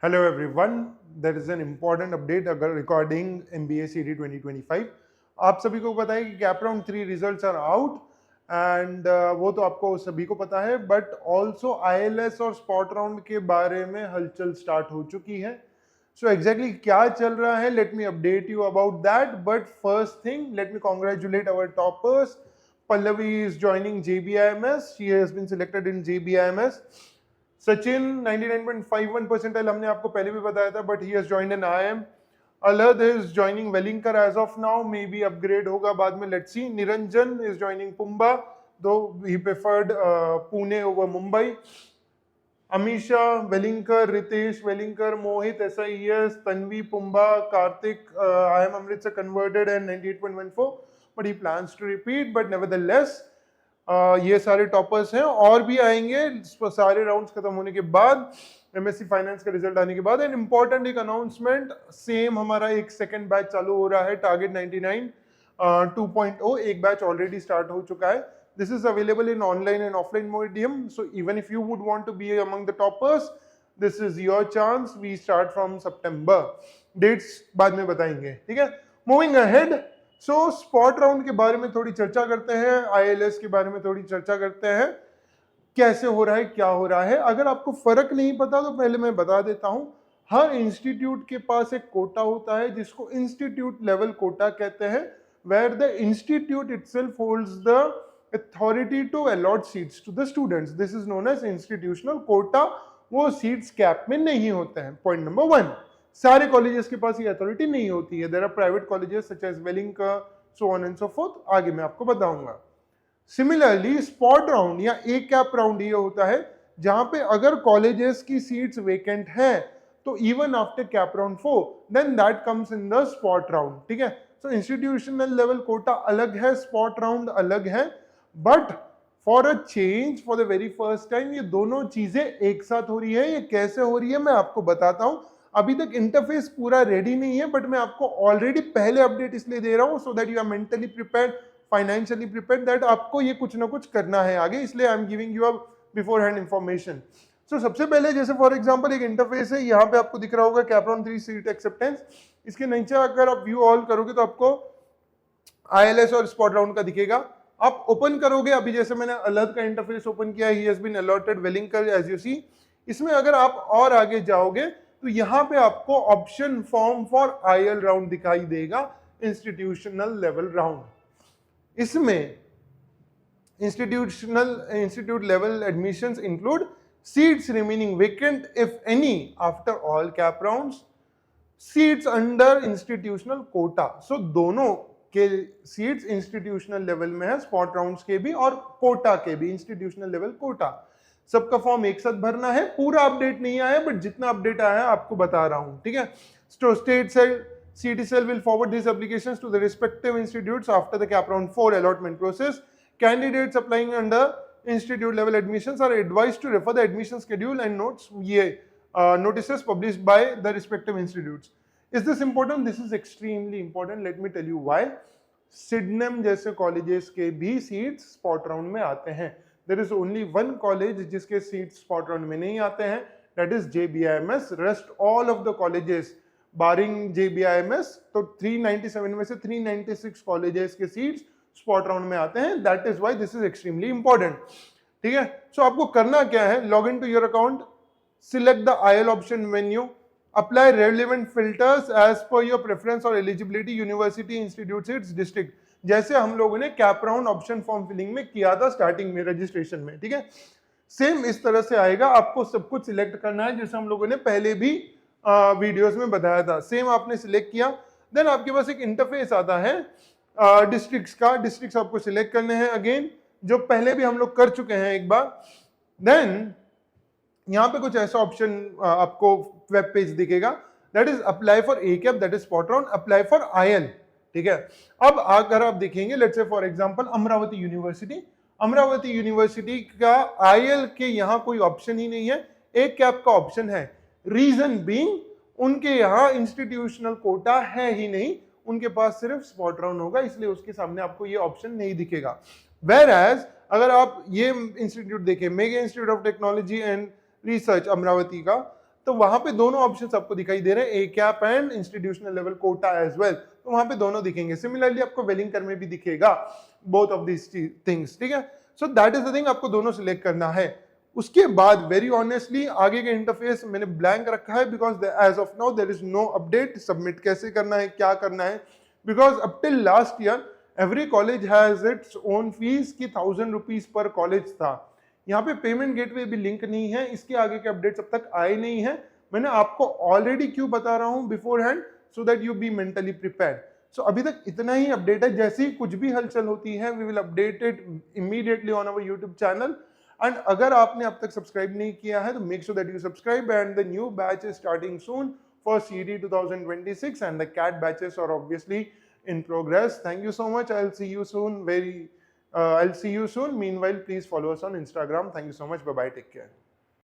Hello everyone, there is an important update regarding MBA CD 2025. आप सभी को पता है कि CAP round 3 results are out and वो तो आपको सभी को पता है, बट ऑल्सो ILS और स्पॉट राउंड के बारे में हलचल स्टार्ट हो चुकी है. सो एग्जैक्टली क्या चल रहा है, let me update you about that. But first thing, let me congratulate our toppers. Pallavi is joining JBIMS. She has been selected in JBIMS. Sachin 99.51 percentile हमने आपको पहले भी बताया था, but he has joined in IIM. अलद is joining Welingkar as of now, may be upgrade होगा बाद में, let's see. Niranjan is joining PUMBA, though he preferred Pune over Mumbai. Amisha Welingkar, Ritesh Welingkar, Mohit SIES, Tanvi PUMBA, Kartik IIM Amritsar converted and 98.14, but he plans to repeat. But nevertheless ये सारे toppers हैं, और भी आएंगे सारे राउंड्स खत्म होने के बाद, MSc फाइनेंस का रिजल्ट आने के बाद. एंड इंपॉर्टेंट एक अनाउंसमेंट, सेम हमारा एक सेकंड बैच चालू हो रहा है, टारगेट 99 2.0. एक बैच ऑलरेडी स्टार्ट हो चुका है. This is available in online and offline medium. So even if you would want to be among the toppers, this is your chance. We start from September. Dates बाद में बताएंगे, ठीक है. Moving ahead, so spot round के बारे में थोड़ी चर्चा करते हैं, ILS के बारे में थोड़ी चर्चा करते हैं, कैसे हो रहा है, क्या हो रहा है. अगर आपको फर्क नहीं पता तो पहले मैं बता देता हूं. हर इंस्टीट्यूट के पास एक कोटा होता है जिसको इंस्टीट्यूट लेवल कोटा कहते हैं, where the institute itself holds the authority to allot seats to the students. This is known as institutional quota. वो सीट्स कैप में नहीं होते हैं. पॉइंट नंबर 1, सारे कॉलेजेस के पास ये अथॉरिटी नहीं होती है. There are private colleges such as Welingkar, so on and so forth. आगे मैं आपको बताऊंगा. सिमिलरली स्पॉट राउंड या ए कैप राउंड ये होता है जहां पे अगर कॉलेजेस की सीट्स वेकेंट हैं तो even after CAP round 4 then that comes in the spot round, ठीक है. सो इंस्टीट्यूशनल लेवल कोटा अलग है, स्पॉट राउंड अलग है. But for a change, for the very first time ये दोनों चीजें एक साथ हो रही है. ये कैसे हो रही है मैं आपको बताता हूं. अभी तक इंटरफेस पूरा रेडी नहीं है, बट मैं आपको ऑलरेडी पहले अपडेट इसलिए दे रहा हूं so that you are mentally prepared, financially prepared, that आपको ये कुछ ना कुछ करना है आगे, इसलिए I am giving you a beforehand information. So सबसे पहले जैसे फॉर एग्जांपल एक इंटरफेस है, यहाँ पे आपको दिख रहा होगा कैप राउंड 3 सीट एक्सेप्टेंस. इसके नीचे अगर आप व्यू ऑल करोगे तो आपको ILS और स्पॉट राउंड का दिखेगा. आप ओपन करोगे, अभी जैसे मैंने अलग का इंटरफेस ओपन किया, he has been allotted Welingkar as you see. इसमें अगर आप और आगे जाओगे तो यहाँ पे आपको option form for IL round दिखाई देगा, इंस्टीट्यूशनल लेवल राउंड. इसमें institute level admissions include seats remaining vacant if any after all CAP rounds, seats under institutional quota. So दोनों के सीट्स इंस्टीट्यूशनल लेवल में है, स्पॉट राउंड्स के भी और कोटा के भी, इंस्टीट्यूशनल लेवल कोटा. सबका फॉर्म एक साथ भरना है. पूरा अपडेट नहीं आया, बट जितना अपडेट आया है आपको बता रहा हूं, ठीक है. State cell CT cell will forward these applications to the respective institutes after the cap round 4 allotment process. Candidates applying under institute level admissions are advised to refer the admission schedule and notes notices published by the respective institutes. Is this important? This is extremely important. Let me tell you why. Sydenham जैसे colleges के भी seats spot round में आते हैं. There is only one college जिसके seats spot round में नहीं आते हैं, that is JBIMS. Rest all of the colleges Baring JBIMS, तो 397 में से 396 कॉलेजेस के सीट्स स्पॉट राउंड में आते हैं. That is why this is extremely important, ठीक है. सो आपको करना क्या है, log in to your account, select the IL option menu, apply relevant filters as per your preference और eligibility, university, institute, seats, district, जैसे हम लोगों ने CAP round option form filling में किया था स्टार्टिंग में रजिस्ट्रेशन में, ठीक है. सेम इस तरह से आएगा. आपको सब कुछ सिलेक्ट करना है जैसे हम लोगों ने पहले भी वीडियोस में बताया था. सेम आपने सिलेक्ट किया, देन आपके पास एक इंटरफेस आता है डिस्ट्रिक्ट्स का. डिस्ट्रिक्ट्स आपको सिलेक्ट करने हैं अगेन, जो पहले भी हम लोग कर चुके हैं एक बार. देन यहाँ पे कुछ ऐसा ऑप्शन आपको वेब पेज दिखेगा, that is apply for A cap, that is spot round, apply for IL, ठीक है. अब अगर आप देखेंगे, let's say for example Amravati university, Amravati university का IL के यहाँ कोई ऑप्शन ही नहीं है, ए कैप का ऑप्शन है. रीजन बीइंग उनके यहाँ इंस्टीट्यूशनल कोटा है ही नहीं, उनके पास सिर्फ स्पॉट राउंड होगा, इसलिए उसके सामने आपको ये ऑप्शन नहीं दिखेगा. वेयर एज अगर आप ये इंस्टीट्यूट देखें, mega institute of technology and research Amravati का, तो वहां पे दोनों ऑप्शंस आपको दिखाई दे रहे हैं, a CAP and institutional level quota as well, तो वहां पे दोनों दिखेंगे। सिमिलरली आपको वेलिंगकर में भी दिखेगा बोथ ऑफ दिस थिंग्स, ठीक है। So that is the thing, आपको दोनों सिलेक्ट करना है। उसके बाद वेरी ऑनेस्टली आगे के इंटरफेस मैंने ब्लैंक रखा है because as of now there is no update. Submit कैसे करना है, क्या करना है, because up till last year every college has its own fees की 1000 रुपीज पर कॉलेज था। यहाँ पे पेमेंट गेटवे भी लिंक नहीं है, इसके आगे के अपडेट्स अब तक आए नहीं है। मैंने आपको ऑलरेडी क्यों बता रहा हूँ beforehand, so that you be mentally prepared. So अभी तक इतना ही अपडेट है, जैसे ही कुछ भी हलचल होती है we will update it immediately on our YouTube channel. And अगर आपने अब तक सब्सक्राइब नहीं किया है तो make sure that you subscribe, and the new batch is starting soon for CD 2026 and the CAT batches are obviously in progress. Thank you so much. I'll see you soon. I'll see you soon. Meanwhile, please follow us on Instagram. Thank you so much. Bye bye. Take care.